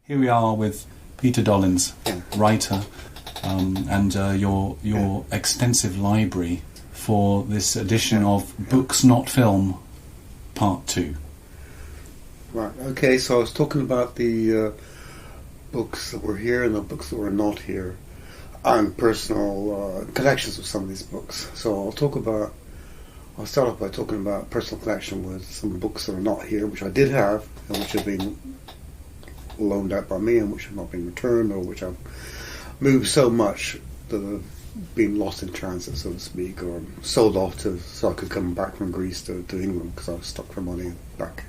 Here we are with Peter Dollins, writer, and your extensive library for this edition of Books Not Film, Part 2. Right, okay, so I was talking about the books that were here and the books that were not here, and personal collections of some of these books. So I'll start off by talking about personal collection with some books that are not here, which I did have, and which have been loaned out by me, and which have not been returned, or which I've moved so much that have been lost in transit, so to speak, or sold off so I could come back from Greece to England, because I was stuck for money back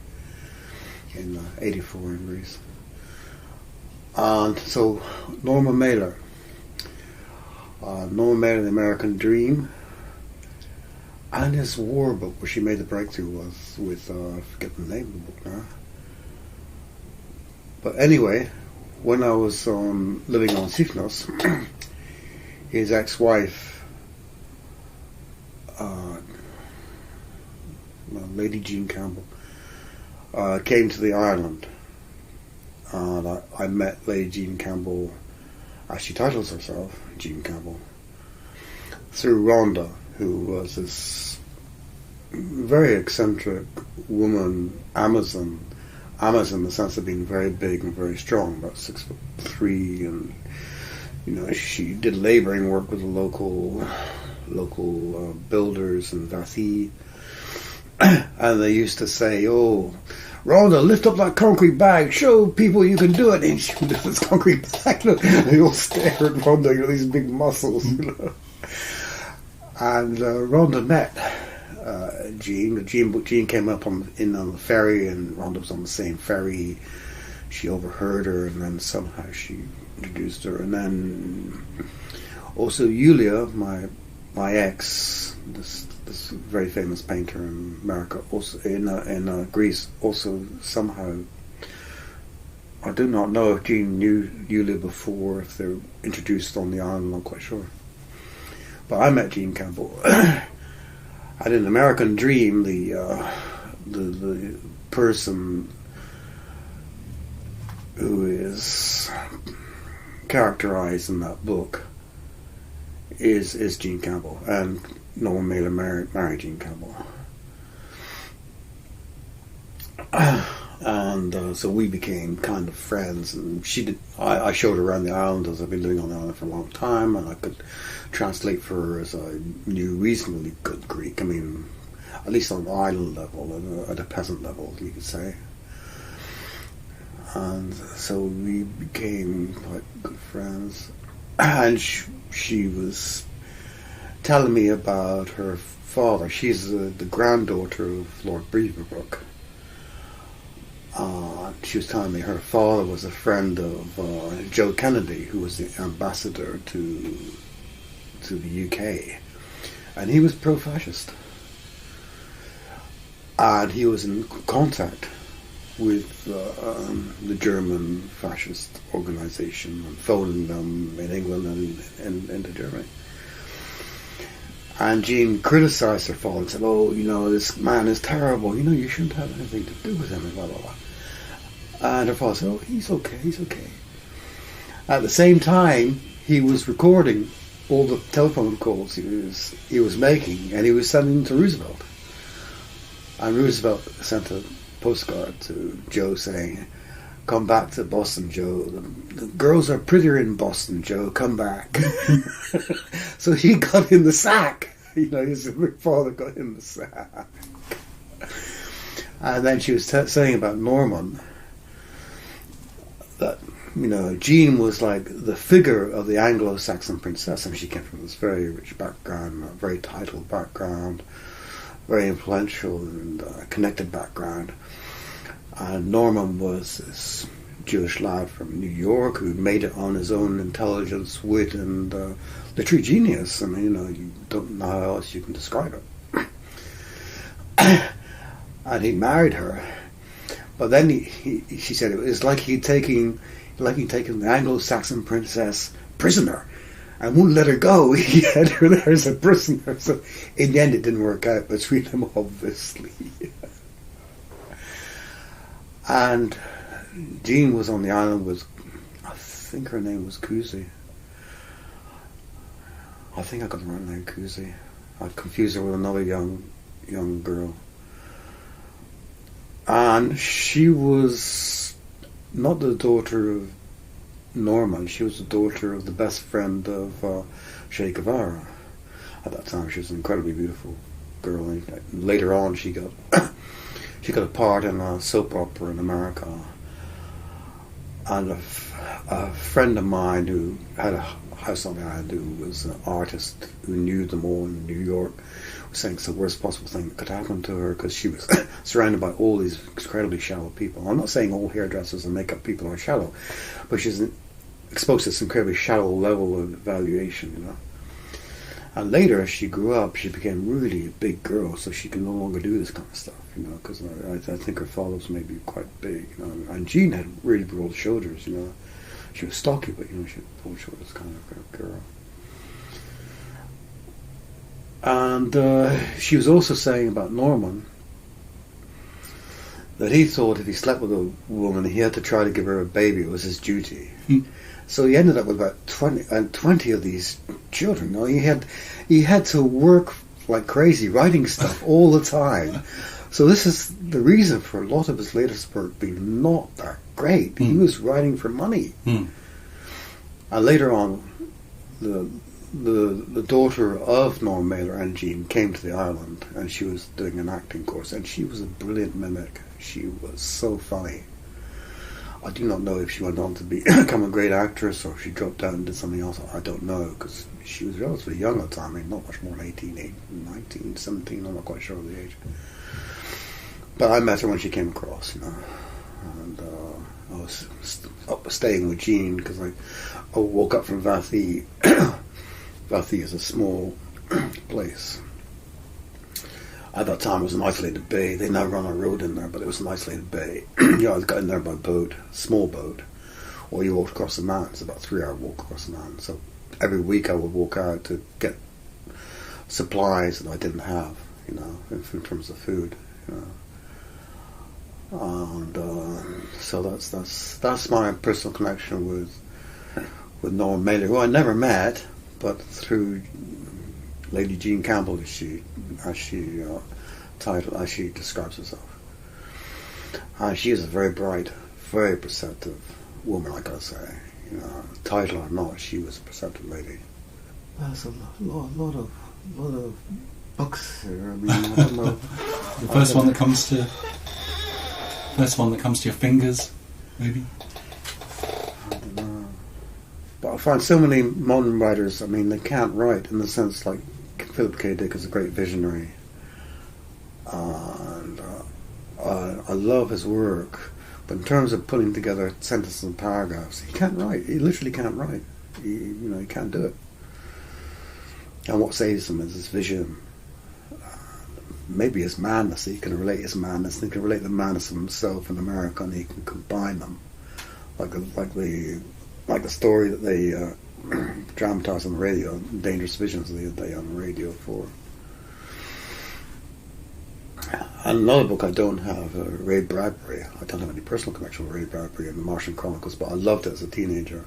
in 84 in Greece. And so Norma Mailer, The American Dream, and his war book, where she made the breakthrough, was with, I forget the name of the book now. But anyway, when I was living on Sifnos, his ex-wife, Lady Jean Campbell, came to the island, and I met Lady Jean Campbell, as she titles herself, Jean Campbell, through Rhonda, who was this very eccentric woman, Amazon in the sense of being very big and very strong, about 6'3", and she did labouring work with the local builders in Vassy, and they used to say, "Oh, Rhonda, lift up that concrete bag, show people you can do it." And she would do this concrete bag, they all stare at Rhonda, these big muscles, And Rhonda met Jean. Jean came up on the ferry, and Rhonda was on the same ferry. She overheard her, and then somehow she introduced her. And then also Yulia, my ex, this very famous painter in America, also in Greece, also somehow. I do not know if Jean knew Yulia before, if they were introduced on the island. I'm not quite sure. But I met Jean Campbell. And in American Dream, the person who is characterized in that book is Jean Campbell, and Norma Mailer married Jean Campbell. And so we became kind of friends, and I showed her around the island, as I've been living on the island for a long time, and I could translate for her as I knew reasonably good Greek. I mean, at least on the island level, at a peasant level, you could say. And so we became quite good friends. And she was telling me about her father. She's the granddaughter of Lord Beaverbrook. She was telling me her father was a friend of Joe Kennedy, who was the ambassador to the UK, and he was pro-fascist, and he was in contact with the German fascist organisation and phoning them in England and into Germany. And Jean criticised her father and said, "Oh, this man is terrible. You shouldn't have anything to do with him," and blah blah blah. And her father said, "Oh, he's okay. At the same time, he was recording all the telephone calls he was making, and he was sending them to Roosevelt. And Roosevelt sent a postcard to Joe saying, "Come back to Boston, Joe. The girls are prettier in Boston, Joe. Come back." So he got in the sack. His father got in the sack. And then she was saying about Norman that Jean was like the figure of the Anglo-Saxon princess. I mean, she came from this very rich background, a very titled background, very influential and connected background. And Norman was this Jewish lad from New York who made it on his own intelligence, wit, and literary genius. I mean, you don't know how else you can describe it. And he married her. But then she said it was like he'd taken the Anglo-Saxon princess prisoner and wouldn't let her go. He had her there as a prisoner. So in the end, it didn't work out between them, obviously. And Jean was on the island with, I think her name was Kuzi. I think I got the right name, Kuzi. I confused her with another young girl. And she was not the daughter of Norman, she was the daughter of the best friend of Che Guevara. At that time, she was an incredibly beautiful girl. And later on, she got a part in a soap opera in America. And a friend of mine who had a house on the island, who was an artist who knew them all in New York, was saying it's the worst possible thing that could happen to her because she was surrounded by all these incredibly shallow people. I'm not saying all hairdressers and makeup people are shallow, but she's exposed to this incredibly shallow level of evaluation, you know. And later, as she grew up, she became really a big girl, so she can no longer do this kind of stuff, you know, because I think her father was maybe quite big, you know. And Jean had really broad shoulders, you know. She was stocky, but, you know, she had broad shoulders kind of girl. And she was also saying about Norman that he thought if he slept with a woman, he had to try to give her a baby. It was his duty. So he ended up with about 20 of these children. You know, he had to work like crazy, writing stuff all the time. So this is the reason for a lot of his latest work being not that great. He was writing for money. And later on, the daughter of Norm Mailer and Jean came to the island, and she was doing an acting course, and she was a brilliant mimic. She was so funny. I do not know if she went on to become a great actress or if she dropped out and did something else. I don't know, because she was relatively young at the time. I mean, not much more than 18, 19, 17, I'm not quite sure of the age. But I met her when she came across, you know. And I was staying with Jean because I woke up from Vathi. Vathi is a small place. At that time, it was an isolated bay. They now run a road in there, but it was an isolated bay. I got in there by boat, small boat, or you walked across the mountains, about a 3-hour walk across the mountains. So every week I would walk out to get supplies that I didn't have, you know, in terms of food, you know. And so that's my personal connection with Norman Mailer, who I never met, but through Lady Jean Campbell, as she describes herself. She is a very bright, very perceptive woman, I gotta say. You know, title or not, she was a perceptive lady. There's a lot of books here. I mean, I don't know. The first one that comes to your fingers, maybe. I don't know. But I find so many modern writers. I mean, they can't write in the sense like Philip K. Dick is a great visionary, and I love his work. But in terms of putting together sentences and paragraphs, he can't write. He literally can't write. He can't do it. And what saves him is his vision. Maybe his madness. He can relate his madness. He can relate the madness of himself in America, and he can combine them, like the story that they dramatized on the radio, Dangerous Visions the other day on the radio for. And another book I don't have, Ray Bradbury. I don't have any personal connection with Ray Bradbury and the Martian Chronicles, but I loved it as a teenager.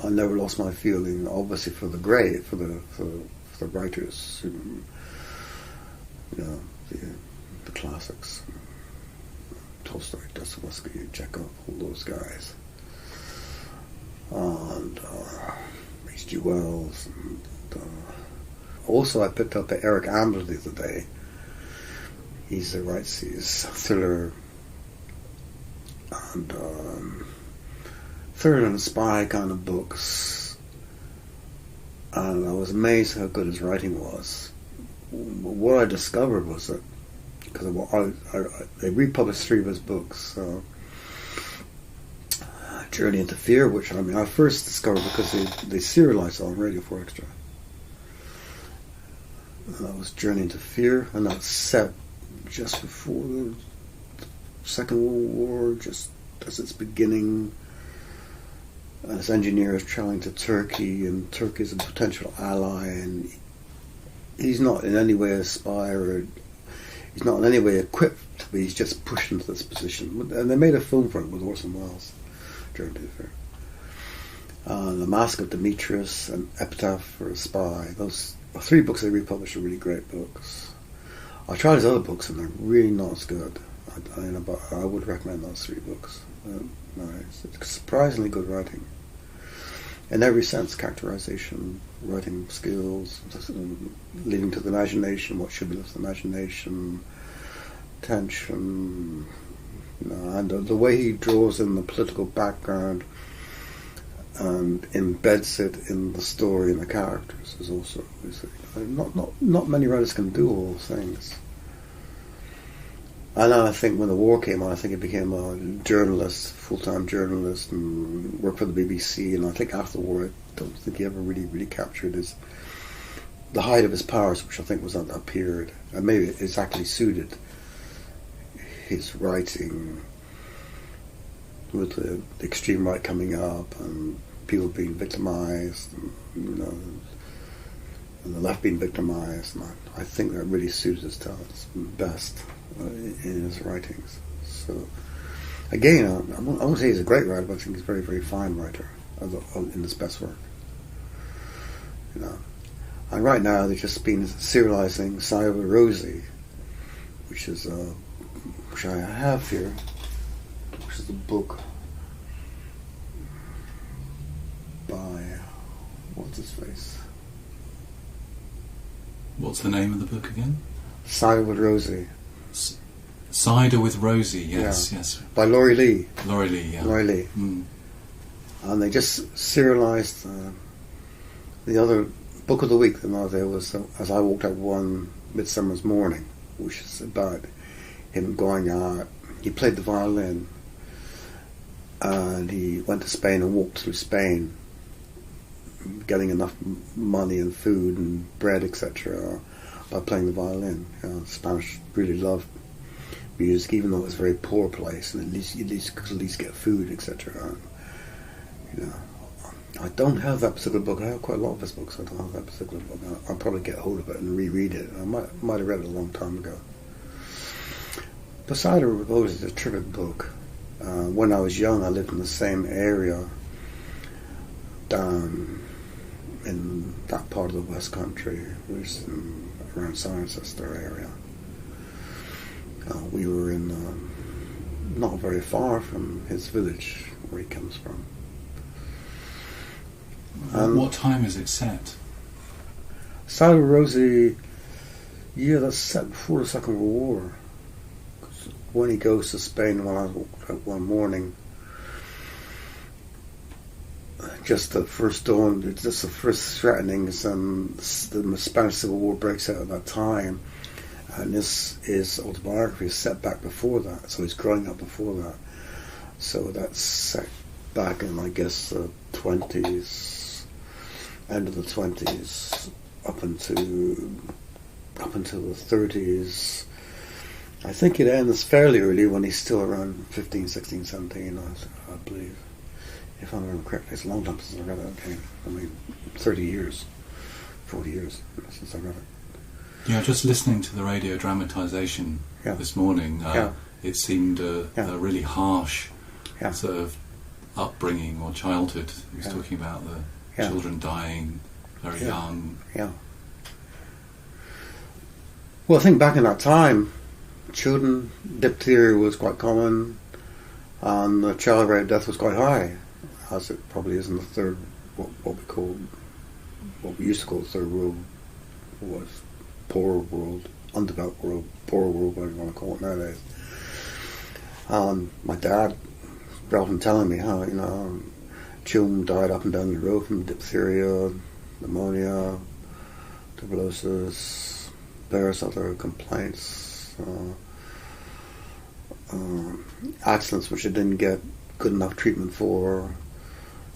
I never lost my feeling, obviously, for the great, for the writers, you know, the classics, Tolstoy, Dostoevsky, Chekhov, all those guys. And H.G. Wells. And, also, I picked up the Eric Ambler the other day. He writes these thriller and spy kind of books. And I was amazed how good his writing was. What I discovered was that, because they republished 3 of his books, Journey into Fear, which I first discovered because they serialized it on Radio 4 Extra. And that was Journey into Fear, and that's set just before the Second World War, just as it's beginning. And this engineer is traveling to Turkey, and Turkey is a potential ally, and he's not in any way a spy, or he's not in any way equipped, but he's just pushed into this position. And they made a film for it with Orson Welles during the affair. The Mask of Demetrius and Epitaph for a Spy. Those 3 books they republished are really great books. I tried his other books and they're really not as good. But I would recommend those 3 books. It's surprisingly good writing. In every sense, characterization, writing skills, leading to the imagination, what should be left to the imagination, tension, and the way he draws in the political background and embeds it in the story and the characters is also not many writers can do all those things. And then I think when the war came on, I think he became a journalist, full-time journalist, and worked for the BBC. And I think after the war, I don't think he ever really captured the height of his powers, which I think was at that period. And maybe it's actually suited his writing with the extreme right coming up and people being victimized, and, and the left being victimized. And I think that really suited his talents best in his writings. So again, I won't say he's a great writer, but I think he's a very, very fine writer in his best work. And right now they've just been serializing Cyber Rosie, which I have here, which is a book by what's his face? What's the name of the book again? Cider with Rosie. Cider with Rosie, yes, yes. By Laurie Lee. Laurie Lee, yeah. Laurie Lee. Mm. And they just serialized the other book of the week. There was As I Walked Out One Midsummer's Morning, which is about him going out. He played the violin, and he went to Spain and walked through Spain, getting enough money and food and bread, etc., by playing the violin. The Spanish really loved music, even though it was a very poor place, and at least could at least get food, etc. I don't have that particular book. I have quite a lot of his books. I don't have that particular book. I'll probably get hold of it and reread it. I might have read it a long time ago. Cider with Rosie is a terrific book. When I was young, I lived in the same area down in that part of the West Country, which is around Cirencester area. We were in not very far from his village where he comes from. What time is it set? Cider Rosie, that's set before the Second World War. When he goes to Spain one morning, just the first dawn, just the first threatenings, and the Spanish Civil War breaks out at that time. And his autobiography is set back before that, so he's growing up before that. So that's set back in, I guess, the 20s, end of the 20s, up until the 30s. I think it ends fairly early when he's still around 15, 16, 17, I believe. If I remember correctly, it's a long time since I read it. Okay, 30 years, 40 years since I read it. Yeah, just listening to the radio dramatisation this morning, it seemed a really harsh sort of upbringing or childhood. He was talking about the children dying very young. Yeah. Well, I think back in that time, children, diphtheria was quite common, and the child rate of death was quite high, as it probably is in the third, what we used to call the third world, was poor world, undeveloped world, poor world, whatever you want to call it nowadays. My dad was often telling me how, children died up and down the road from diphtheria, pneumonia, tuberculosis, various other complaints, accidents which they didn't get good enough treatment for.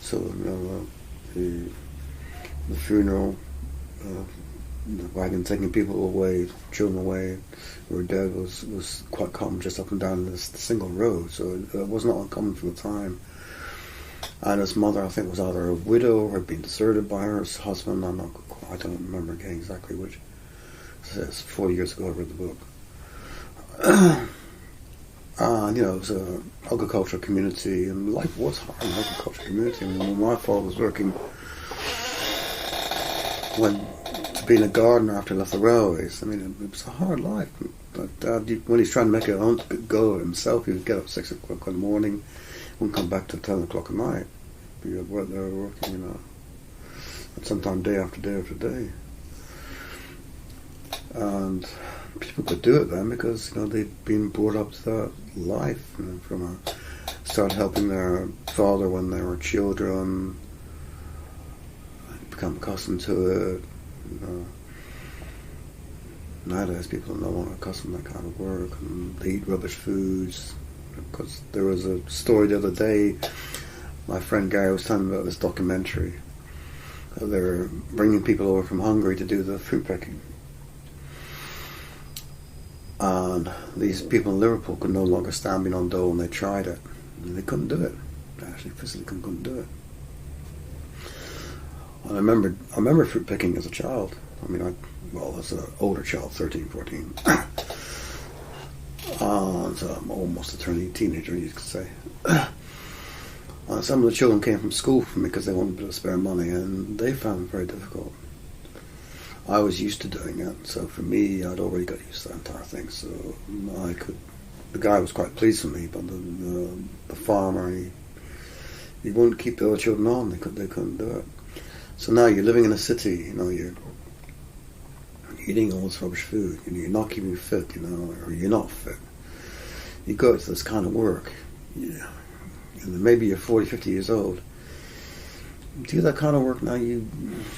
So the funeral, the wagon taking people away, children away who were dead was quite common just up and down this single road. So it was not uncommon for the time. And his mother, I think, was either a widow or had been deserted by her husband. I don't remember again exactly which. It's 40 years ago I read the book. And, it was an agricultural community, and life was hard in an agricultural community. I mean, when my father was working, went to being a gardener after he left the railways. I mean, it was a hard life. But Dad, when he's trying to make it on to go himself, he would get up 6 o'clock in the morning, wouldn't come back till 10 o'clock at night. Be right there working, and sometimes day after day after day. And people could do it then because they'd been brought up to that life. Started helping their father when they were children, become accustomed to it. Nowadays people are no longer accustomed to that kind of work, and they eat rubbish foods. Because there was a story the other day, my friend Gary was telling me about this documentary. They were bringing people over from Hungary to do the fruit picking. And these people in Liverpool could no longer stand being on dole, and they tried it. And they couldn't do it. They actually physically couldn't do it. And I remember fruit picking as a child. I mean, as an older child, 13, 14. And I'm almost a turning teenager, you could say. And some of the children came from school for me because they wanted a bit of spare money, and they found it very difficult. I was used to doing it, so for me, I'd already got used to that entire thing. So the guy was quite pleased with me, but the farmer, he wouldn't keep the other children on. They couldn't do it. So now you're living in a city, you're eating all this rubbish food, you're not keeping you fit, or you're not fit. You go to this kind of work, and maybe you're 40, 50 years old. Do that kind of work now, you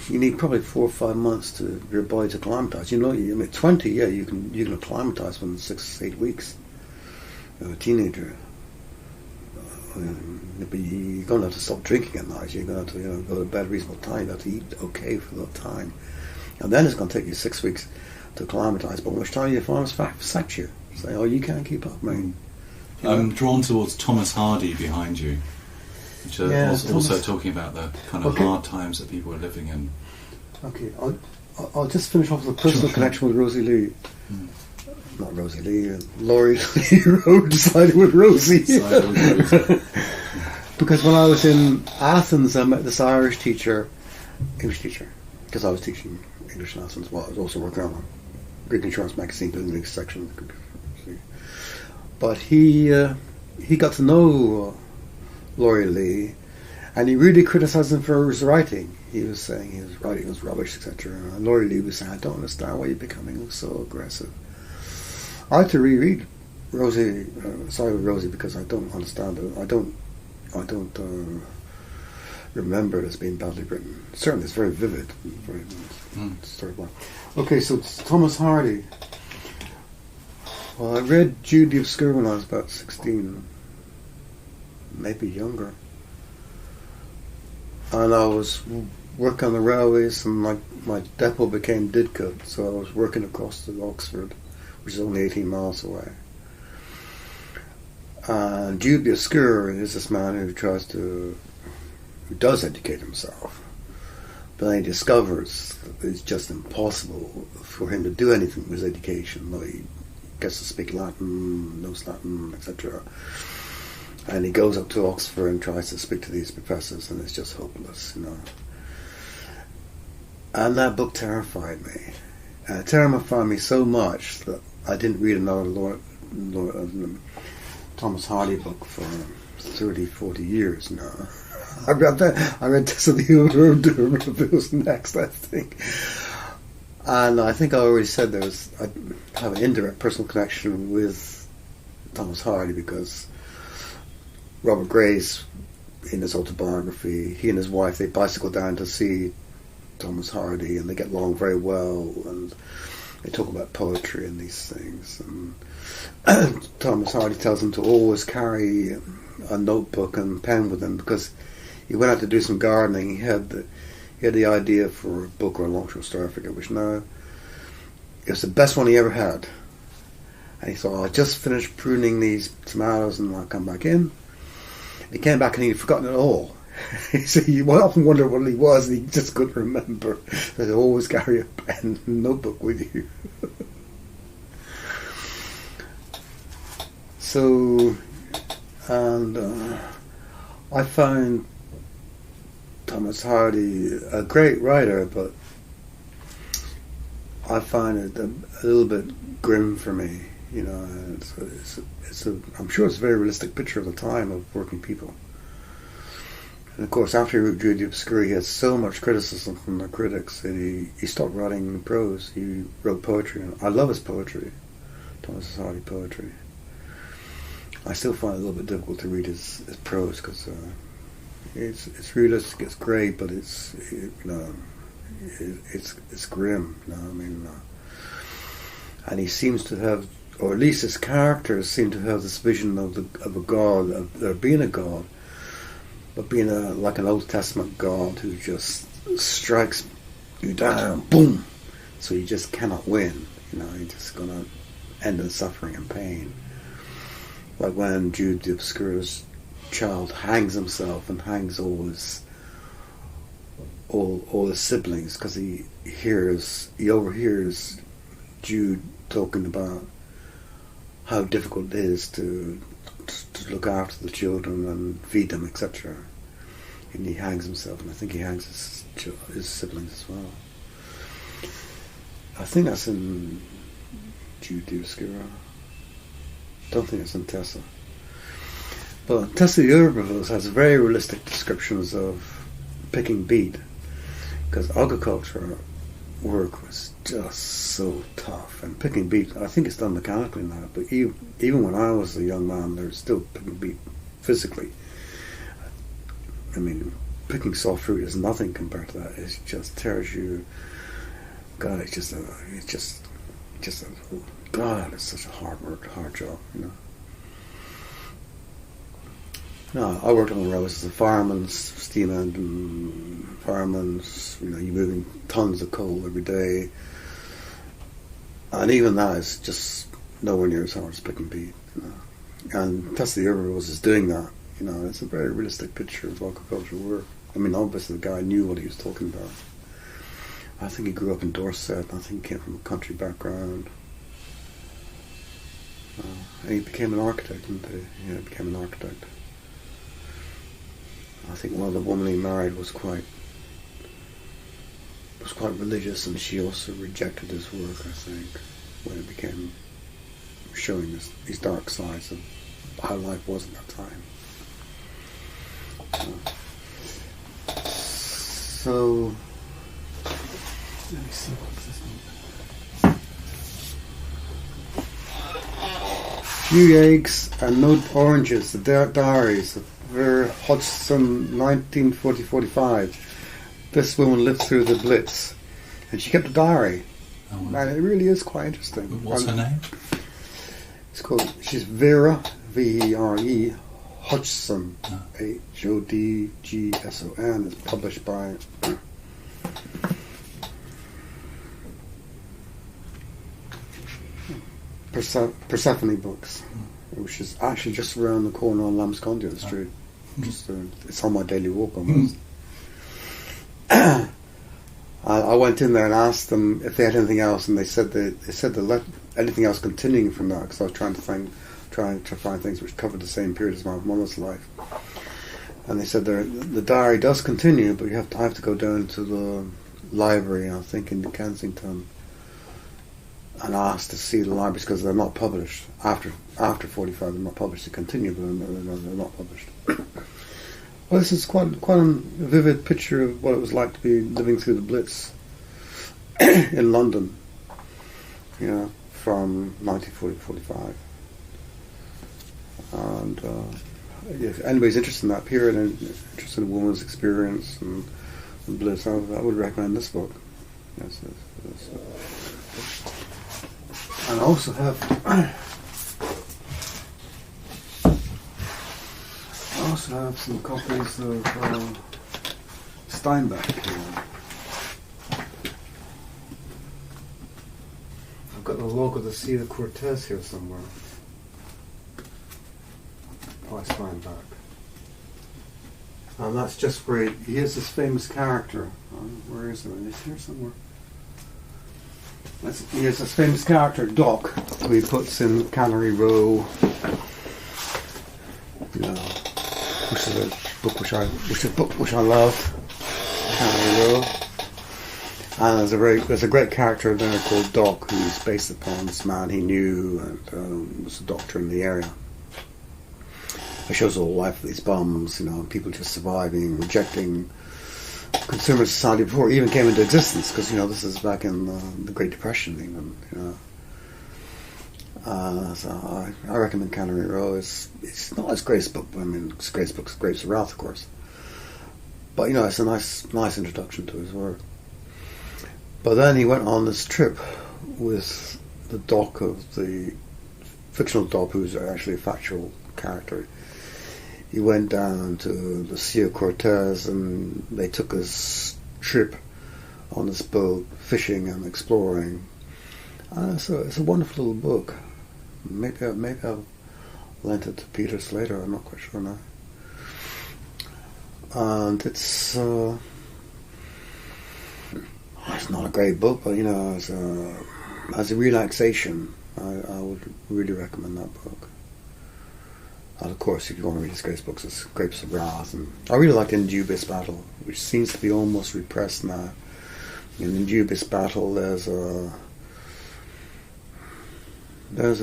need probably 4 or 5 months to your body to acclimatize. 20, you can acclimatize within 6 to 8 weeks. You're a teenager. But you're going to have to stop drinking at night. You're going to have to go to bed at a reasonable time. You have to eat okay for that time. And then it's going to take you 6 weeks to acclimatise. But which time your farmers sack you. Say, you can't keep up, man. I'm drawn towards Thomas Hardy behind you, which was also talking about the kind of hard times that people were living in. Okay, I'll just finish off with a personal connection with Rosie Lee. Not Rosie Lee, Laurie Lee decided with Rosie. Because when I was in Athens, I met this English teacher, because I was teaching English in Athens. Well, I was also working on a Greek insurance magazine doing the section. But he got to know Laurie Lee, and he really criticised him for his writing. He was saying his writing was rubbish, etc. And Laurie Lee was saying, I don't understand why you're becoming so aggressive. I had to reread Rosie, Rosie, because I don't understand it. I don't remember it as being badly written. Certainly, it's very vivid, very storyline. Okay, so it's Thomas Hardy. Well, I read Jude the Obscure when I was about 16, maybe younger. And I was working on the railways, and my depot became Didcot, so I was working across to Oxford, which is only 18 miles away. And Jude the Obscure is this man who does educate himself, but then he discovers that it's just impossible for him to do anything with his education. Like, he gets to speak Latin, knows Latin, etc. And he goes up to Oxford and tries to speak to these professors, and it's just hopeless, And that book terrified me. And it terrified me so much that I didn't read another Thomas Hardy book for 30, 40 years now. I read Tess of the Urbil's next, I think. And I think I already said I have an indirect personal connection with Thomas Hardy because Robert Grace, in his autobiography, he and his wife, they bicycle down to see Thomas Hardy, and they get along very well, and they talk about poetry and these things. And Thomas Hardy tells him to always carry a notebook and pen with him because he went out to do some gardening. He had the idea for a book or a long short story, I forget which now. It was the best one he ever had. And he thought, I just finished pruning these tomatoes and I'll come back in. And he came back and he'd forgotten it all. So you often wonder what he was, and he just couldn't remember. So always carry a pen and notebook with you. So, and I found Thomas Hardy a great writer, but I find it a little bit grim for me. You know, I'm sure it's a very realistic picture of the time of working people. And of course, after he drew The Obscure, he had so much criticism from the critics that he stopped writing prose. He wrote poetry, and I love his poetry, Thomas Hardy poetry. I still find it a little bit difficult to read his prose because it's realistic, it's great, but it's grim. You know, I mean, and he seems to have, or at least his characters seem to have this vision of a god, of there being a god, but being like an Old Testament God who just strikes you down, boom, so you just cannot win. You know, you're just going to end in suffering and pain. Like when Jude the Obscure's child hangs himself and hangs all his siblings because he overhears Jude talking about how difficult it is to look after the children and feed them, etc. And he hangs himself, and I think he hangs his siblings as well. I think that's in Jude the Obscure. Don't think it's in Tessa. But Tessa the Herbivores has very realistic descriptions of picking beet, because agriculture work was just so tough, and picking beet, I think it's done mechanically now, but even when I was a young man, they were still picking beet physically. I mean, picking soft fruit is nothing compared to that. It just tears you. God, it's just God, it's such a hard job, you know. No, I worked on the railways as a fireman, steam engine fireman. You know, you're moving tons of coal every day, and even that is just nowhere near as hard as picking beet. You know. And Tessa the Herbivores is doing that. You know, it's a very realistic picture of agricultural work. I mean, obviously the guy knew what he was talking about. I think he grew up in Dorset. I think he came from a country background. And he became an architect, didn't he? Yeah, he became an architect. I think one of the women he married was quite religious, and she also rejected his work, I think, when it became showing these dark sides of how life was at that time. So, let me see what's this one. Few eggs and no oranges, the diaries of Vera Hodgson, 1940-45. This woman lived through the Blitz, and she kept a diary. Oh, wow. And it really is quite interesting. What's her name? She's Vera, V-E-R-E, Hodgson, Hodgson. It's published by Persephone Books, which is actually just around the corner on Lambscondia Street. It's on my daily walk almost. I went in there and asked them if they had anything else, and they said they let anything else continuing from that, because I was trying to find things which covered the same period as my mother's life. And they said the diary does continue, but I have to go down to the library, I think in Kensington, and ask to see the libraries, because they're not published after 45. They're not published to continue, but they're not published. Well, this is quite a vivid picture of what it was like to be living through the Blitz in London, you know, from 1940-45. And if anybody's interested in that period and interested in a woman's experience and Blitz, I would recommend this book. Yes. And I also have some copies of Steinbeck here. I've got the log of the Sea of Cortez here somewhere. By Steinbeck. And that's just where he is this famous character. Where is it? It's here somewhere. He has this famous character, Doc, who he puts in Cannery Row you know, which is a book which I love. And there's a great character there called Doc, who's based upon this man he knew and was a doctor in the area. It shows all the life of these bums, you know, people just surviving, rejecting consumer society before it even came into existence, because, you know, this is back in the Great Depression even, you know. So I recommend Cannery Row. It's not his greatest book, but I mean, his greatest book is Grapes of Wrath, of course. But, you know, it's a nice introduction to his work. But then he went on this trip with the Doc of the fictional Doc, who's actually a factual character. He went down to the Sea of Cortez, and they took his trip on this boat, fishing and exploring. So it's a wonderful little book. Maybe I'll lend it to Peter later. I'm not quite sure now. And it's not a great book, but, you know, as a relaxation, I would really recommend that book. And of course, if you want to read his greatest books, it's Grapes of Wrath. And I really like Indubis Battle, which seems to be almost repressed now. In Indubis Battle, there's an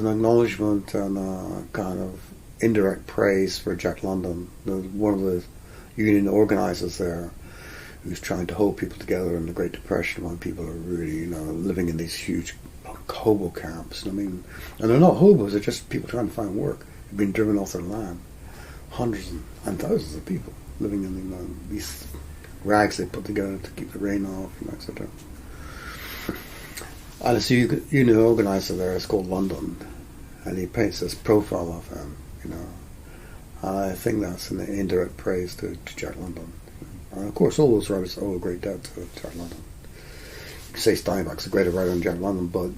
acknowledgement and a kind of indirect praise for Jack London, one of the union organisers there, who's trying to hold people together in the Great Depression when people are really, you know, living in these huge hobo camps. I mean, and they're not hobos; they're just people trying to find work. They've been driven off their land. Hundreds and thousands of people living in, you know, these rags they put together to keep the rain off, and etc. And so you know, the organizer there is called London, and he paints this profile of him, you know. I think that's an indirect praise to Jack London. And of course, all those writers owe a great debt to Jack London. You say Steinbeck's a greater writer than Jack London, but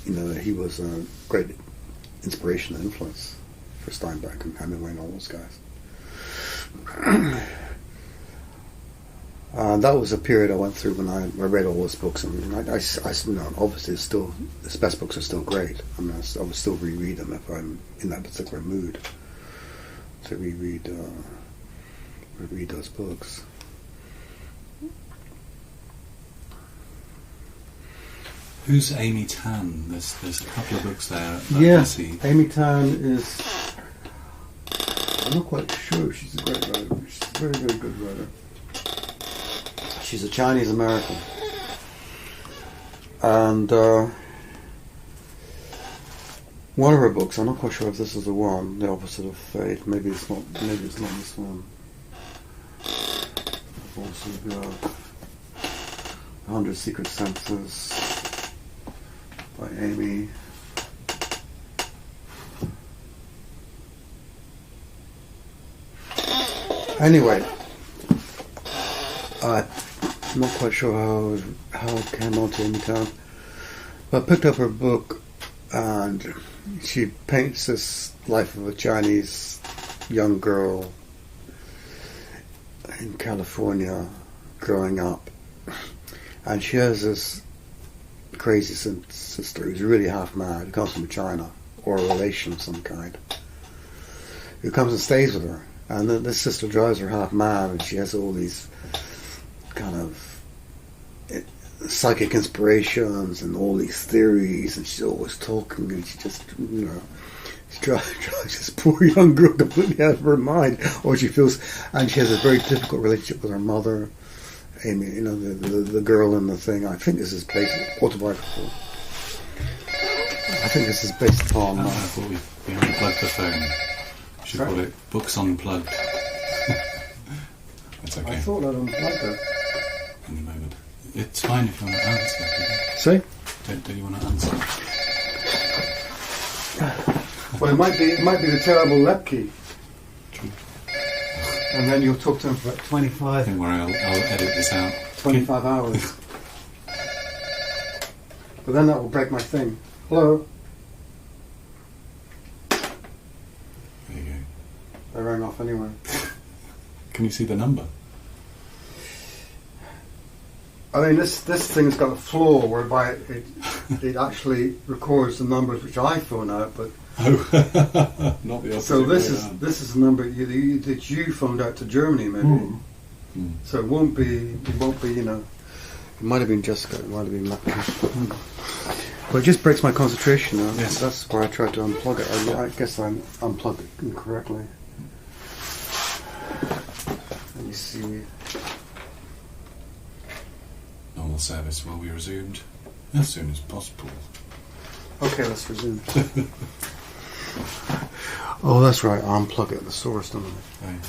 you know, he was a great inspiration and influence for Steinbeck and Hemingway and all those guys. That was a period I went through when I read all those books, and I you know, obviously his best books are still great. I mean, I would still reread them if I'm in that particular mood to reread those books. Who's Amy Tan? There's a couple of books there. Yes, Amy Tan is. I'm not quite sure. She's a great writer. She's a very, very good writer. She's a Chinese American, and one of her books. I'm not quite sure if this is the one. The Opposite of Fate. Maybe it's not. Maybe it's not this one. I've also got 100 Secret Senses by Amy. Anyway, I'm not quite sure how it came onto Amy Tan, but I picked up her book, and she paints this life of a Chinese young girl in California growing up, and she has this crazy sister who's really half mad, who comes from China, or a relation of some kind, who comes and stays with her. And then this sister drives her half mad, and she has all these kind of psychic inspirations and all these theories, and she's always talking, and she just, you know, she drives this poor young girl completely out of her mind. Or she feels, and she has a very difficult relationship with her mother, Amy, you know, the girl in the thing. I think this is based autobiographical. I think this is based upon. I thought we unplugged the phone. Should call it Books Unplugged. That's okay. I thought I'd unplugged it. In a moment. It's fine if you want to answer. See? Do you want to answer? Well, it might be the terrible Lepke. True. And then you'll talk to him for about 25. Don't worry, I'll edit this out. 25 hours. But then that will break my thing. Hello? There you go. I rang off anyway. Can you see the number? I mean, this thing's got a flaw whereby it actually records the numbers which I phone out, but Oh, not the opposite. So way around. this is a number that you phoned out to Germany, maybe. So it won't be. It might have been Jessica. It might have been Matt. But it just breaks my concentration now. Yes. That's why I tried to unplug it. I guess I unplugged it incorrectly. Let me see. Normal service will be resumed as soon as possible. Okay, let's resume. Oh, that's right. I unplug it at the source, don't I? Right.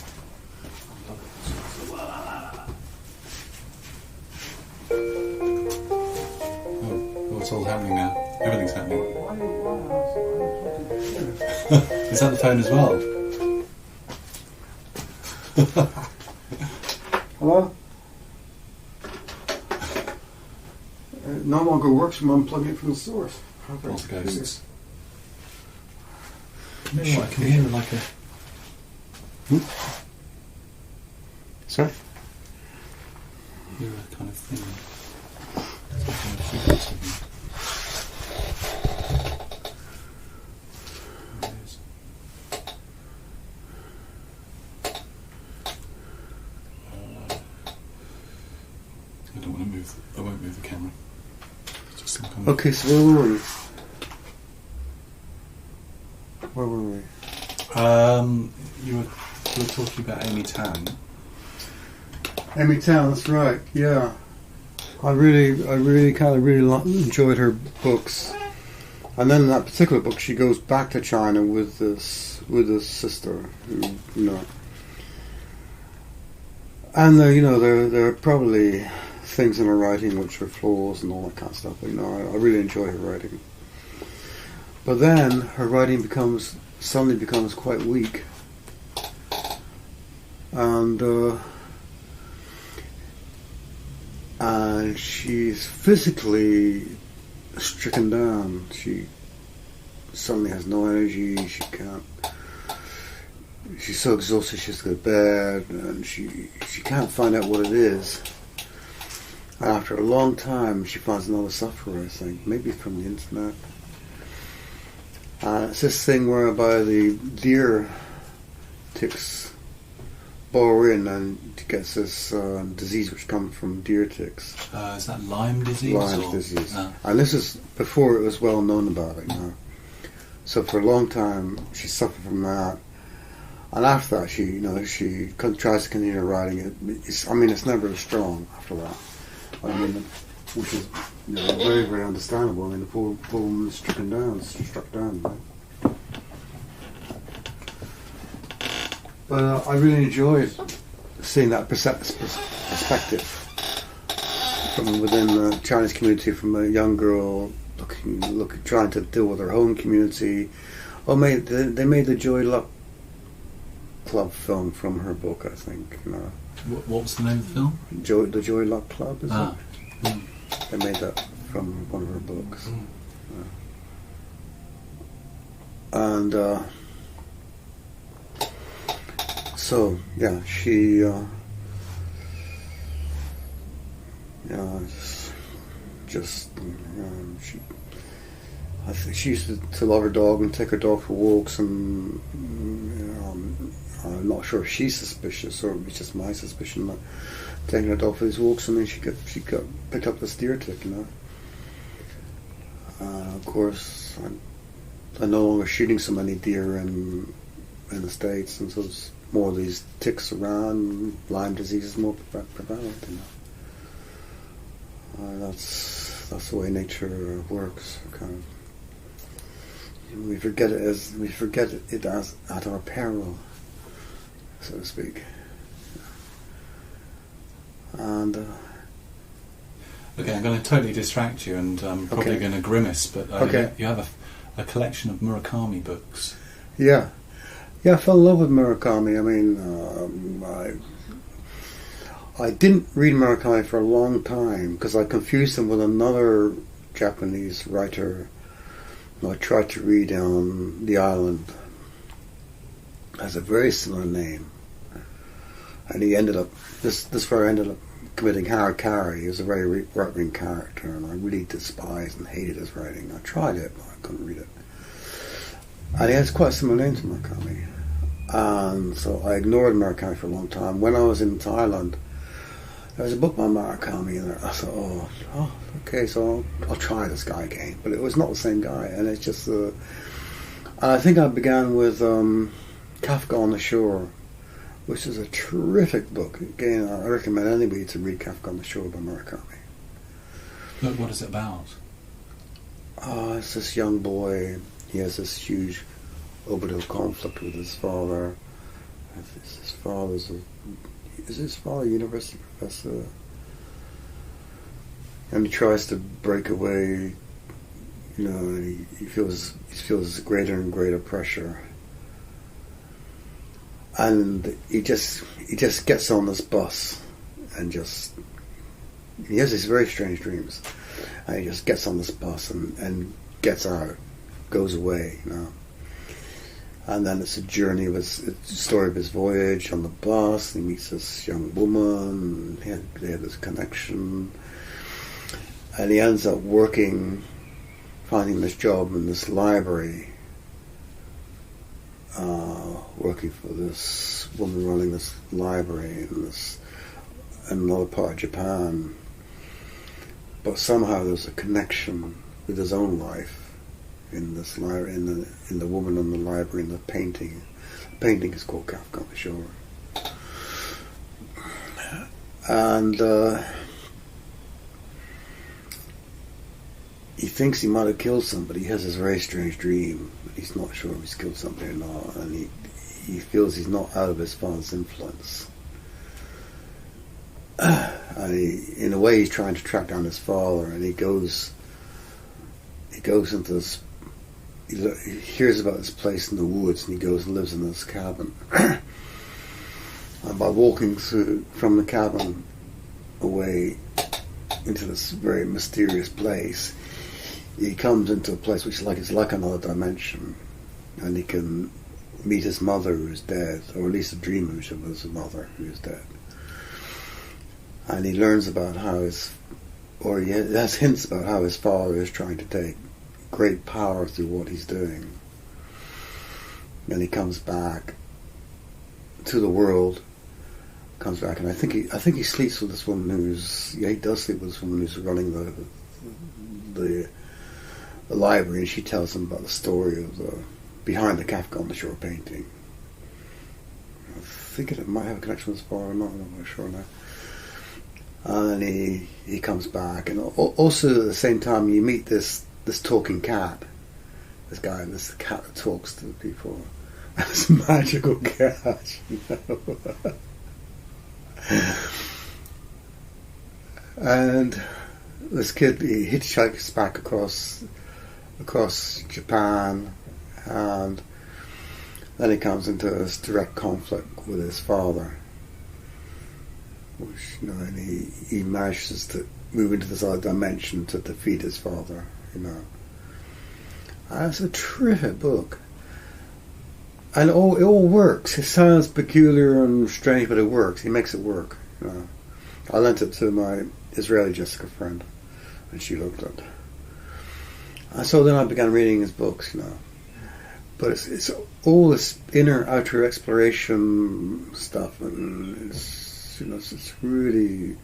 Oh, it's all happening now. Everything's happening. Is that the phone as well? Hello? It no longer works from unplugging it from the source. Lost ghosts. Maybe I can hear like a... Sorry? Hear a kind of thing. Some kind of frequency. There it is. I don't want to move. I won't move the camera. It's just some kind of... Okay, so where were we? You were talking about Amy Tan. Amy Tan, that's right. Yeah, I really enjoyed her books. And then in that particular book, she goes back to China with this sister, who, and there are probably things in her writing which are flaws and all that kind of stuff. But I really enjoy her writing. But then her writing suddenly becomes quite weak, and she's physically stricken down. She suddenly has no energy. She's so exhausted she has to go to bed, and she can't find out what it is. And after a long time, she finds another sufferer, I think, maybe from the internet. It's this thing whereby the deer ticks bore in and gets this disease which comes from deer ticks. Is that Lyme disease? Lyme disease. And this is before it was well known about it. So for a long time she suffered from that. And after that she tries to continue writing. It's never as strong after that. Which is very, very understandable. The poor woman is struck down. But I really enjoyed seeing that perspective from within the Chinese community, from a young girl trying to deal with her home community. They made the Joy Luck Club film from her book, I think. What was the name of the film? The Joy Luck Club, is it? Mm. They made that from one of her books. And so, yeah, she I think she used to love her dog and take her dog for walks, and I'm not sure if she's suspicious or it's just my suspicion that taking her dog for these walks, she got picked up this deer tick, Of course, I'm no longer shooting so many deer in the States, and so there's more of these ticks around. Lyme disease is more prevalent, That's the way nature works. We forget it as at our peril, so to speak. And okay, I'm going to totally distract you, and I'm probably going to grimace. But you have a collection of Murakami books. Yeah, I fell in love with Murakami. I didn't read Murakami for a long time because I confused him with another Japanese writer who I tried to read on the island. Has a very similar name, and he ended up this fellow ended up committing harakiri. He was a very right-wing character, and I really despised and hated his writing. I tried it, but I couldn't read it. And he has quite a similar name to Murakami. And so I ignored Murakami for a long time. When I was in Thailand, there was a book by Murakami, and I thought, okay, so I'll try this guy again. But it was not the same guy, and it's just... and I think I began with Kafka on the Shore, which is a terrific book. Again, I recommend anybody to read Kafka on the Shore by Murakami. Look, what is it about? It's this young boy. He has this huge orbital conflict with his father. Is his father a university professor? And he tries to break away. You know, and he feels greater and greater pressure. And he just gets on this bus and he has these very strange dreams. And he just gets on this bus and gets out, goes away, you know. And then it's a journey it's a story of his voyage on the bus. He meets this young woman. They have this connection. And he ends up finding this job in this library, working for this woman running this library in another part of Japan. But somehow there's a connection with his own life in this library, in the woman in the library, in the painting. The painting is called Kafka on the Shore. And he thinks he might have killed somebody. He has this very strange dream. He's not sure if he's killed somebody or not, and he feels he's not out of his father's influence. And in a way, he's trying to track down his father, and he goes into this. He hears about this place in the woods, and he goes and lives in this cabin. And by walking from the cabin away into this very mysterious place, he comes into a place which is like another dimension, and he can meet his mother who is dead, or at least a dream of his mother who is dead. And he learns about he has hints about how his father is trying to take great power through what he's doing. Then he comes back to the world, and I think he sleeps with this woman he does sleep with this woman who's running the library, and she tells him about the story of behind the Kafka on the Shore painting. I think it might have a connection with his father or not, I'm not sure now. And then he comes back, and also at the same time you meet this talking cat. This cat that talks to the people. This magical cat, you know. And this kid, he hitchhikes back across Japan, and then he comes into this direct conflict with his father, which, you know, and he manages to move into this other dimension to defeat his father, you know. And it's a terrific book, and it all works. It sounds peculiar and strange, but it works. He makes it work, you know. I lent it to my Israeli Jessica friend, and she loved it. And so then I began reading his books, you know. But it's all this inner outer exploration stuff, and it's, you know, it's really,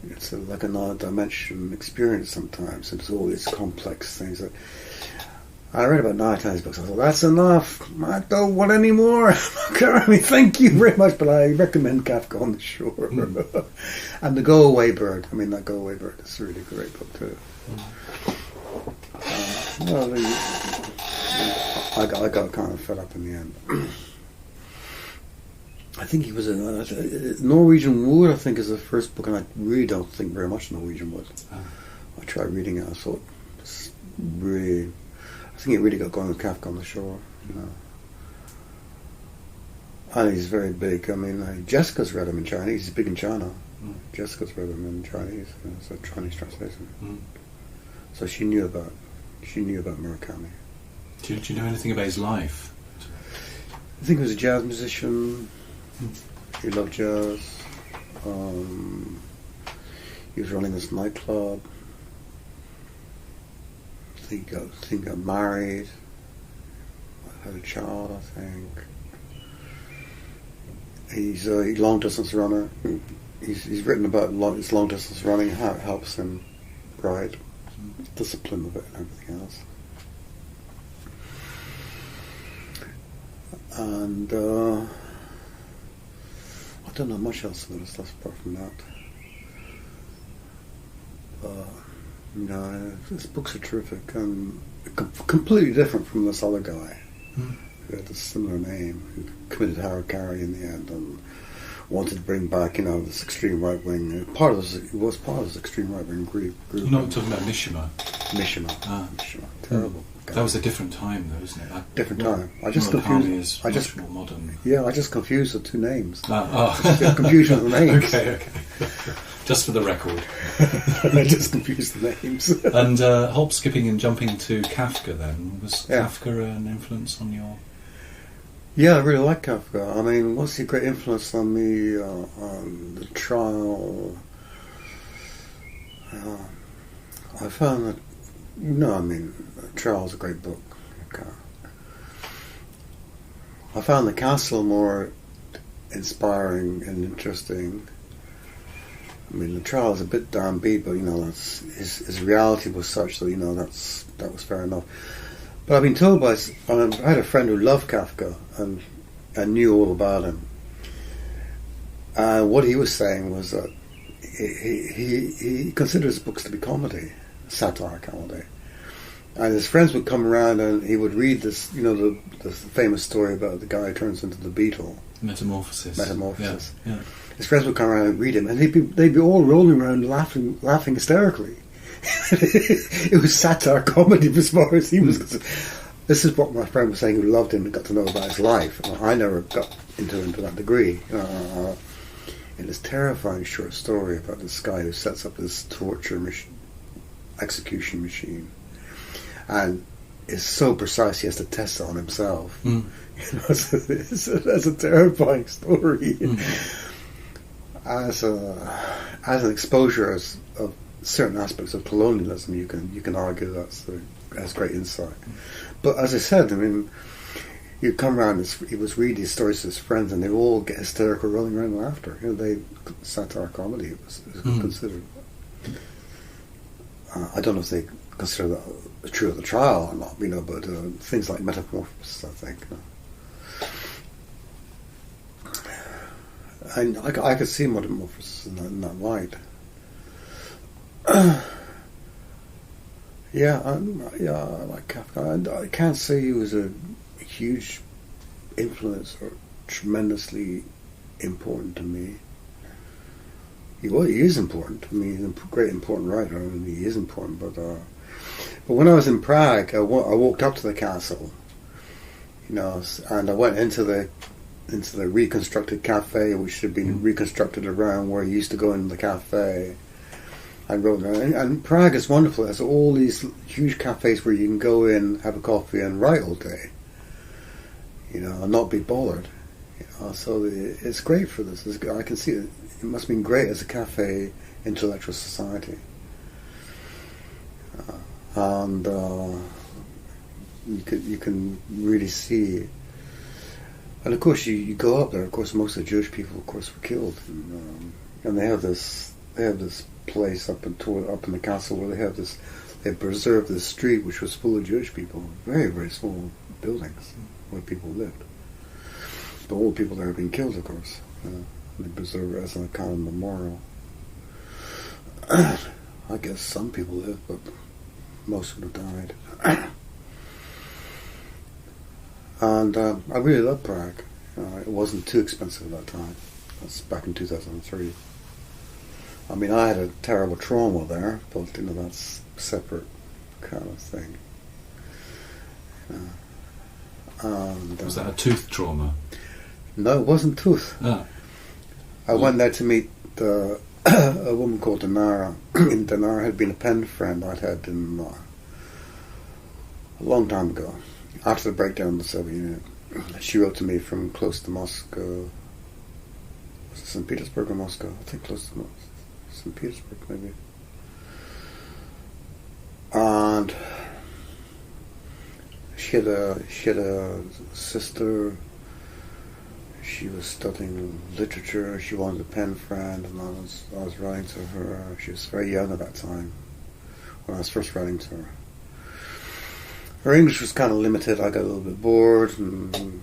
it's like another dimension experience sometimes. It's all these complex things that I read about 9 times books. I thought, that's enough. I don't want any more. I mean, thank you very much, but I recommend Kafka on the Shore. And The Go Away Bird. I mean, that Go Away Bird is a really great book too. I got kind of fed up in the end. I think he was a Norwegian Wood, I think, is the first book, and I really don't think very much Norwegian Wood. I tried reading it. I thought, I think it really got going with Kafka on the Shore, you know. And he's very big. I mean, Jessica's read him in Chinese. He's big in China. Jessica's read him in Chinese. It's a Chinese translation. So she knew about Murakami. Do you know anything about his life? I think he was a jazz musician. He loved jazz. He was running this nightclub. I think he got married. had a child, I think. He's a long distance runner. He's written about his long distance running, how it helps him ride, discipline of it, and everything else. And I don't know much else about his stuff apart from that. His books are terrific and completely different from this other guy who had a similar name, who committed harikari in the end and wanted to bring back, this extreme right wing. He was part of this extreme right wing group. You're not talking about Mishima. Mishima, terrible. That was a different time, though, isn't it? Different time. I just confused. Much more modern. Yeah, I just confused the two names. Confusion of the names. Okay. Just for the record. I just confused the names. And hop, skipping and jumping to Kafka then. Was Kafka an influence on your... Yeah, I really like Kafka. I mean, what's a great influence on me? On the trial. I found that... Trial is a great book. I found The Castle more inspiring and interesting. I mean, The Trial is a bit downbeat, but that's, his reality was such that that was fair enough. But I've been told I had a friend who loved Kafka and knew all about him. What he was saying was that he considers his books to be comedy, satire comedy. And his friends would come around and he would read this, the famous story about the guy who turns into the beetle. Metamorphosis. Yeah. His friends would come around and read him, and they'd be all rolling around laughing hysterically. It was satire comedy as far as he was concerned. This is what my friend was saying, who loved him and got to know about his life. I never got into that degree. In this terrifying short story about this guy who sets up this torture execution machine, and is so precise he has to test it on himself. It's a terrifying story. As an exposure of certain aspects of colonialism, you can argue that's great insight. But as I said, you come around, he was reading these stories to his friends, and they all get hysterical, rolling around in laughter. Satire comedy it was considered. I don't know if they consider that true of the trial or not, but things like Metamorphosis, I think. And I could see Metamorphosis in that light. I like Kafka. I can't say he was a huge influence or tremendously important to me. He is important. He's a great important writer. He is important. But when I was in Prague, I walked up to the castle, and I went into the reconstructed cafe, which had been reconstructed around where he used to go into the cafe. I wrote there, and Prague is wonderful. It has all these huge cafes where you can go in, have a coffee, and write all day, and not be bothered. So it's great for this. I can see it. It must have been great as a cafe intellectual society. And you can really see. And of course, you go up there. Of course, most of the Jewish people, of course, were killed, and they have this place up in the castle where they preserved this street which was full of Jewish people, very, very small buildings where people lived. But all the people there have been killed, of course. They preserve it as a kind of memorial. I guess some people lived, but most would have died. And I really loved Prague. It wasn't too expensive at that time. That's back in 2003. I had a terrible trauma there, but that's a separate kind of thing. Was that a tooth trauma? No, it wasn't tooth. I went there to meet a woman called Tamara. And Tamara had been a pen friend I'd had in a long time ago, after the breakdown of the Soviet Union. She wrote to me from close to Moscow. Was it St. Petersburg or Moscow? I think close to St. Petersburg, maybe. And she had a sister. She was studying literature. She wanted a pen friend, and I was writing to her. She was very young at that time when I was first writing to her. Her English was kind of limited. I got a little bit bored and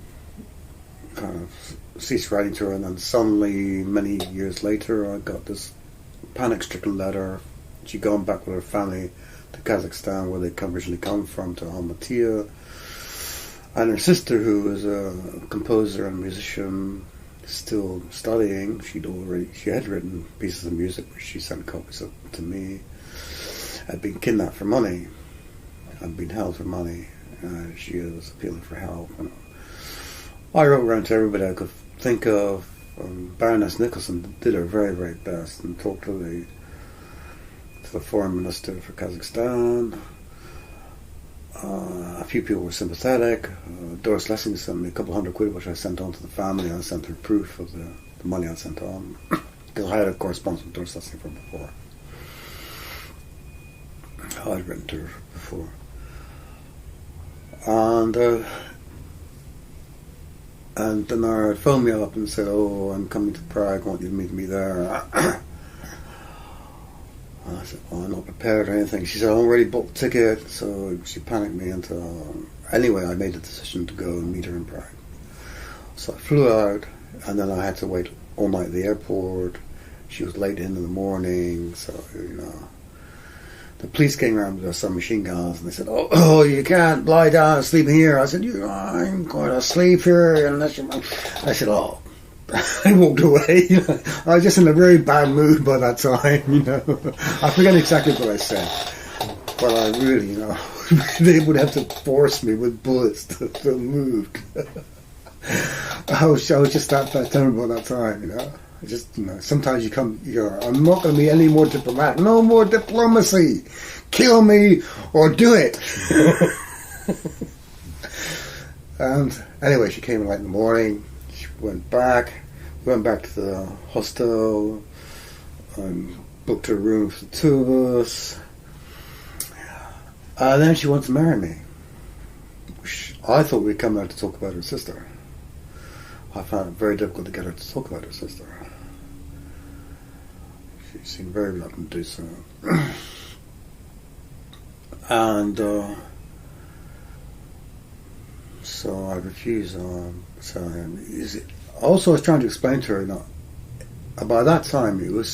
kind of ceased writing to her. And then suddenly, many years later, I got this panic-stricken letter. She'd gone back with her family to Kazakhstan, where they originally come from, to Almaty. And her sister, who was a composer and musician, still studying. She had written pieces of music, which she sent copies of to me. Had been kidnapped for money. Had been held for money. She was appealing for help. And I wrote around to everybody I could think of. Baroness Nicholson did her very, very best and talked to the foreign minister for Kazakhstan. A few people were sympathetic. Doris Lessing sent me a couple £100, which I sent on to the family. I sent her proof of the money I sent on, because I had a correspondence with Doris Lessing from before. I'd written to her before. And Tamara phoned me up and said, "Oh, I'm coming to Prague. I want you to meet me there." And I said, "Well, I'm not prepared or anything." She said, "I already bought the ticket," so she panicked me into... Anyway, I made the decision to go and meet her in Prague. So I flew out, and then I had to wait all night at the airport. She was late in the morning, so, the police came around with some machine guns, and they said, oh, you can't lie down and sleep here. I said, I'm going to sleep here unless you... I said, oh... I walked away. I was just in a very bad mood by that time. I forget exactly what I said, but I really, they would have to force me with bullets to move. I was just that terrible at that time. I just, sometimes you come, I'm not going to be any more diplomatic. No more diplomacy. Kill me or do it. And anyway, she came in the morning. Went back to the hostel, booked a room for the two of us. Then she wanted to marry me. I thought we'd come out to talk about her sister. I found it very difficult to get her to talk about her sister. She seemed very reluctant to do so. And so I refused. Also, I was trying to explain to her that by that time it would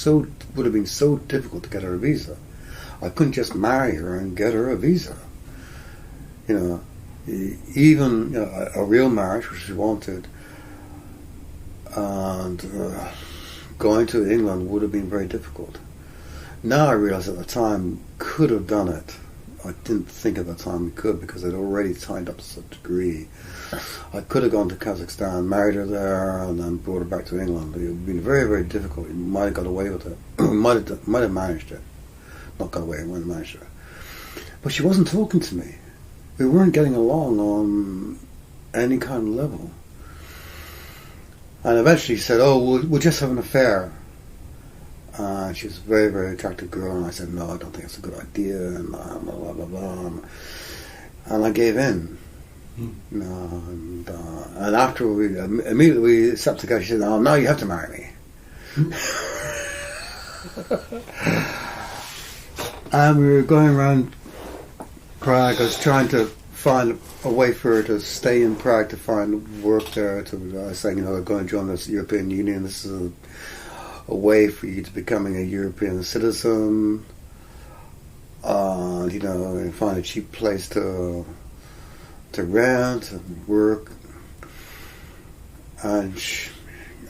have been so difficult to get her a visa. I couldn't just marry her and get her a visa. Even a real marriage, which she wanted, and going to England would have been very difficult. Now I realise at the time could have done it. I didn't think at the time we could, because I'd already signed up to such a degree. I could have gone to Kazakhstan, married her there, and then brought her back to England. It would have been very, very difficult. You might have got away with it. might have managed it. Not got away, might have managed it. But she wasn't talking to me. We weren't getting along on any kind of level. And eventually she said, "Oh, we'll just have an affair." She was a very, very attractive girl, and I said, "No, I don't think it's a good idea," and blah, blah, blah, blah. And I gave in. And after we immediately sat together, she said, "Oh, now you have to marry me." And we were going around Prague. I was trying to find a way for her to stay in Prague, to find work there. I was saying, going to join the European Union. This is a way for you to becoming a European citizen. And find a cheap place to rent and work. And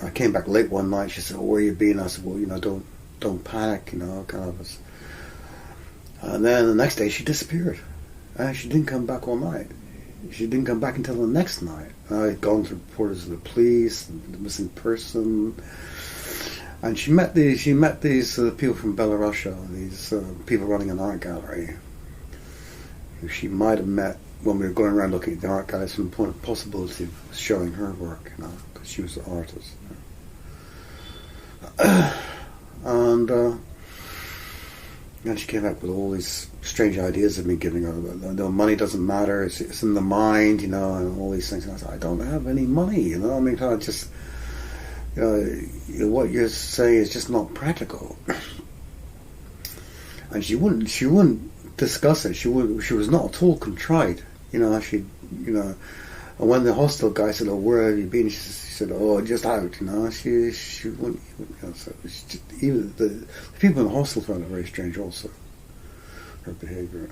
I came back late one night. She said, "Where you been?" I said, "Well, don't panic, kind of." And then the next day she disappeared. And she didn't come back all night. She didn't come back until the next night. I had gone to report to the police, the missing person. And she met these people from Belarusia, these people running an art gallery, who she might have met when we were going around looking at the art gallery, some possibility of showing her work, because she was an artist. And And she came up with all these strange ideas of me giving her. No, money doesn't matter. It's in the mind, and all these things. And I said, I don't have any money, I mean, I just, what you're saying is just not practical. And she wouldn't discuss it. She was not at all contrite. And when the hostel guy said, "Oh, where have you been?" She said, "Oh, just out." She wouldn't. So it was just, even the people in the hostel found it very strange, also, her behaviour.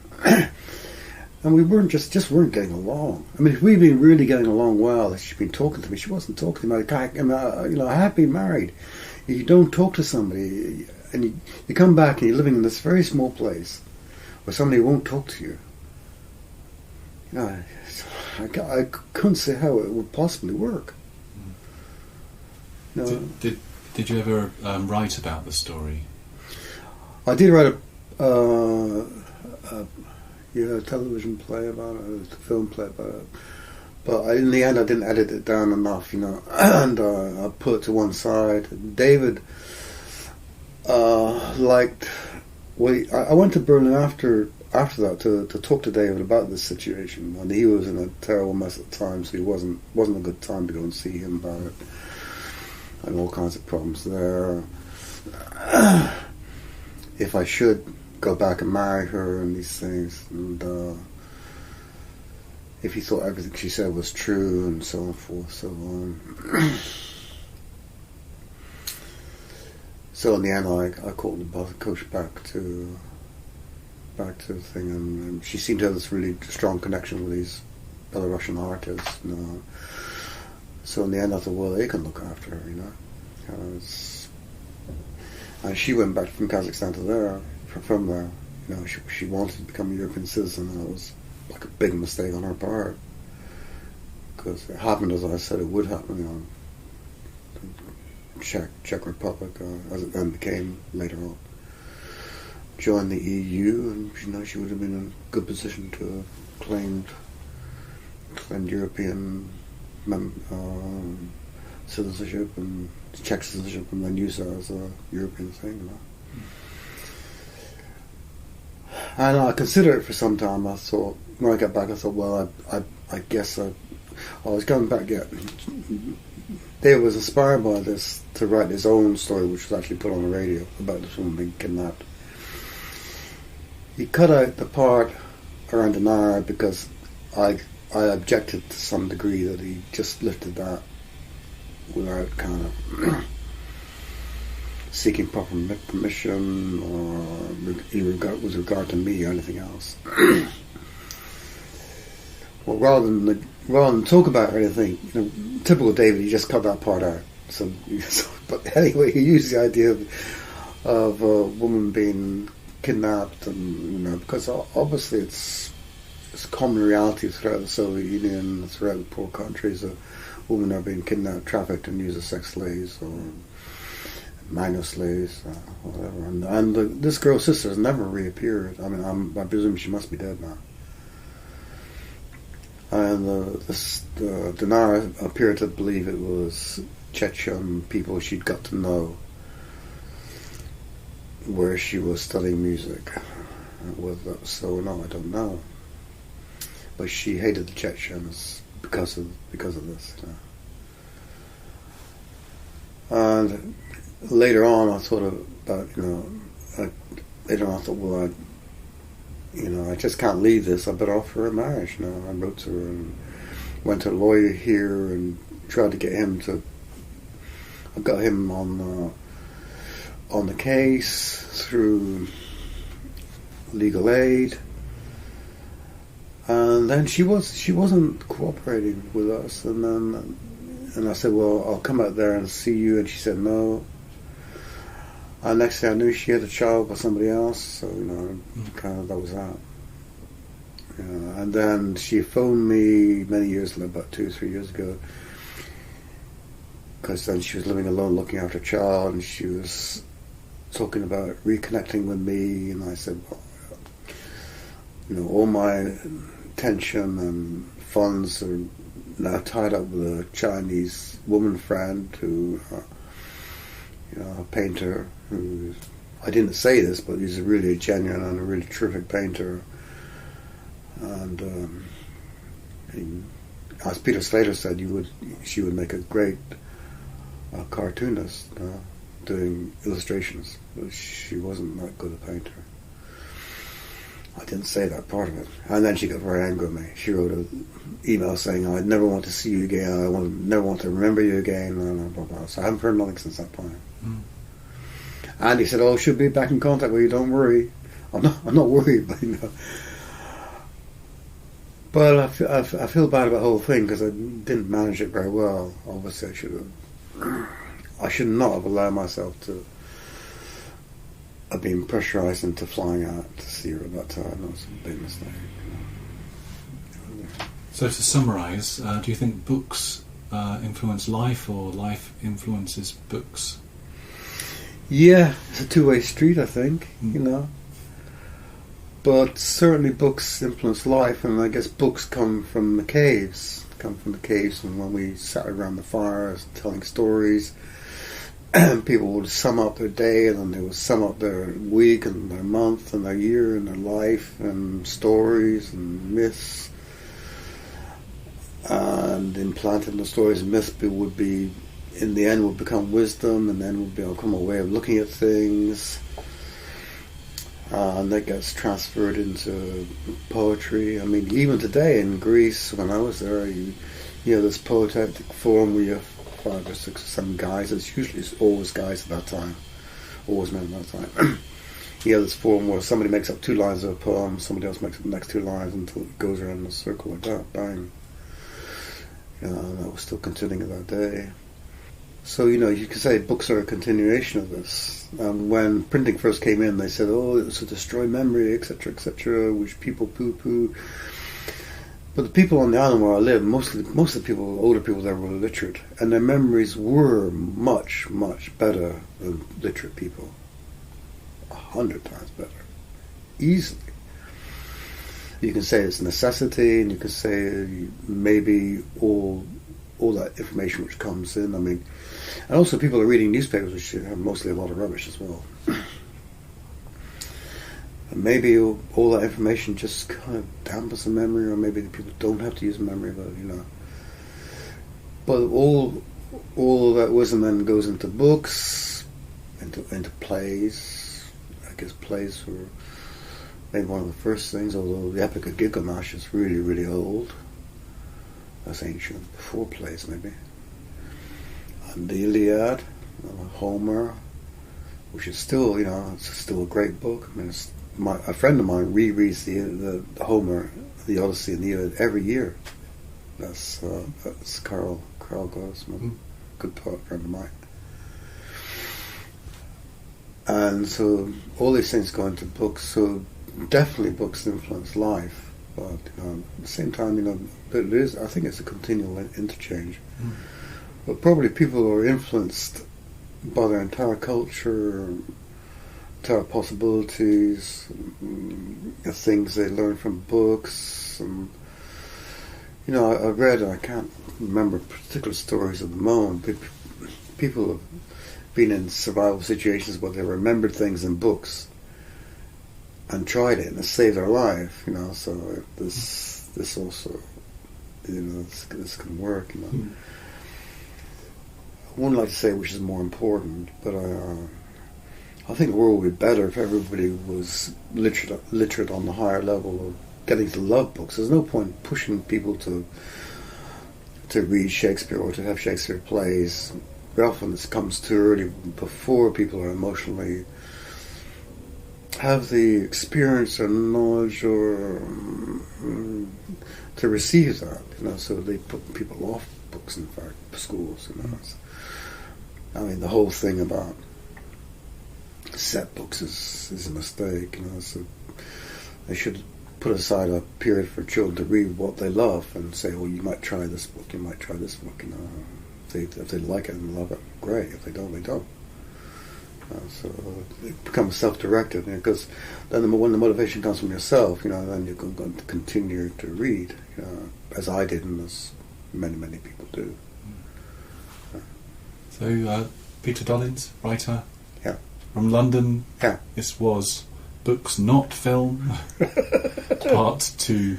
And we weren't getting along. I mean, if we'd been really getting along well, if she'd been talking to me, she wasn't talking to me. I had been married. You don't talk to somebody, and you come back and you're living in this very small place where somebody won't talk to you. I couldn't see how it would possibly work. Did you ever write about the story? I did write a television play about it, a film play about it. But in the end, I didn't edit it down enough, and I put it to one side. David liked. Well, I went to Berlin after that to talk to David about this situation, and he was in a terrible mess at the time, so it wasn't a good time to go and see him about it, and all kinds of problems there. If I should go back and marry her and these things, and if he thought everything she said was true, and so on forth, so on. So in the end, I called the bus coach back to the thing, and she seemed to have this really strong connection with these Belarusian artists. So in the end, I thought, well, they can look after her, and she went back from Kazakhstan to there, from there. She wanted to become a European citizen, and it was like a big mistake on her part, because it happened as I said it would happen. Czech Republic, as it then became later on, joined the EU, and she would have been in a good position to have claimed European citizenship and Czech citizenship, and then use that as a European thing. And I considered it for some time. I thought, when I got back, I thought, well, I guess I was going back yet. David was inspired by this to write his own story, which was actually put on the radio, about this woman being kidnapped. He cut out the part around Tamara because I objected to some degree that he just lifted that without kind of seeking proper permission or with regard to me or anything else. Well, rather than talk about anything, typical David, he just cut that part out. But anyway, he used the idea of a woman being kidnapped, and because obviously it's common reality throughout the Soviet Union, throughout the poor countries, that women are being kidnapped, trafficked, and used as sex slaves or minor slaves, whatever. And this girl's sister has never reappeared. I mean, I presume she must be dead now. And Tamara appeared to believe it was Chechen people she'd got to know, where she was studying music with. So no, I don't know. But she hated the Chechens because of this. And later on, I thought about later on I thought, well, I just can't leave this. I better offer her a marriage. I wrote to her and went to a lawyer here and tried to get him to. I got him on the case through legal aid, and then she wasn't cooperating with us. And I said, well, I'll come out there and see you, and she said no. And next thing I knew, she had a child with somebody else, so kind of that was that. And then she phoned me many years later, about 2 or 3 years ago, because then she was living alone, looking after a child, and she was talking about reconnecting with me, and I said, well, all my attention and funds are now tied up with a Chinese woman friend who. A painter who's I didn't say this, but he's a really genuine and a really terrific painter. And as Peter Slater said, she would make a great cartoonist doing illustrations, but she wasn't that good a painter. I didn't say that part of it. And then she got very angry with me. She wrote an email saying, "I never want to see you again, never want to remember you again," and blah, blah, blah. So I haven't heard nothing since that point. And he said, "Oh, she'll be back in contact with you, don't worry." I'm not worried, but But I feel bad about the whole thing because I didn't manage it very well. Obviously, I should not have allowed myself to have been pressurised into flying out to see her at that time. That was a big mistake. So to summarise, do you think books influence life, or life influences books? Yeah, it's a two-way street, I think. But certainly books influence life, and I guess books come from the caves. And when we sat around the fires telling stories, people would sum up their day, and then they would sum up their week and their month and their year and their life, and stories and myths. And implanted in the stories and myths would be, in the end, would become wisdom, and then would become a way of looking at things. And that gets transferred into poetry. I mean, even today in Greece, when I was there, you have this poetic forum where you have 5 or 6 or 7 guys. It's always guys at that time, always men at that time. You have this forum where somebody makes up 2 lines of a poem, somebody else makes up the next 2 lines until it goes around in a circle like that, bang. That was still continuing that day. So, you could say books are a continuation of this. And when printing first came in, they said, "Oh, it was to destroy memory, etc., etc., which people poo-poo." But the people on the island where I live, most of the people, older people there, were literate, and their memories were much, much better than literate people. 100 times better, easily. You can say it's necessity, and you can say maybe all that information which comes in. I mean, and also people are reading newspapers, which have mostly a lot of rubbish as well. And maybe all that information just kind of dampens the memory, or maybe the people don't have to use memory, but But all that wisdom then goes into books, into plays. I guess plays were maybe one of the first things, although the Epic of Gilgamesh is really, really old. That's ancient, before plays maybe. And the Iliad, Homer, which is still, it's still a great book. I mean, a friend of mine rereads the Homer, the Odyssey, and the Iliad every year. That's Carl Grossman, good poet friend of mine. And so all these things go into books. So definitely books influence life. But at the same time, I think it's a continual interchange. But probably people are influenced by their entire culture, entire possibilities, the things they learn from books. And, I read, I can't remember particular stories at the moment, but people have been in survival situations where they remembered things in books and tried it, and it saved their life, so this also, this can work, I wouldn't like to say which is more important, but I think the world would be better if everybody was literate on the higher level of getting to love books. There's no point pushing people to read Shakespeare or to have Shakespeare plays. Very often this comes too early, before people are emotionally have the experience or knowledge or to receive that, so they put people off books, in fact, schools, I mean, the whole thing about set books is a mistake, so they should put aside a period for children to read what they love and say, well, you might try this book, you might try this book, if they like it and love it, great. If they don't, they don't. So it becomes self-directed, because then when the motivation comes from yourself, then you're going to continue to read, as I did and as many, many people do. So Peter Dollins, writer, yeah, from London. Yeah. This was Books Not Film, Part 2.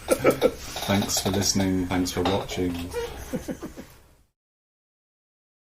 Thanks for listening. Thanks for watching.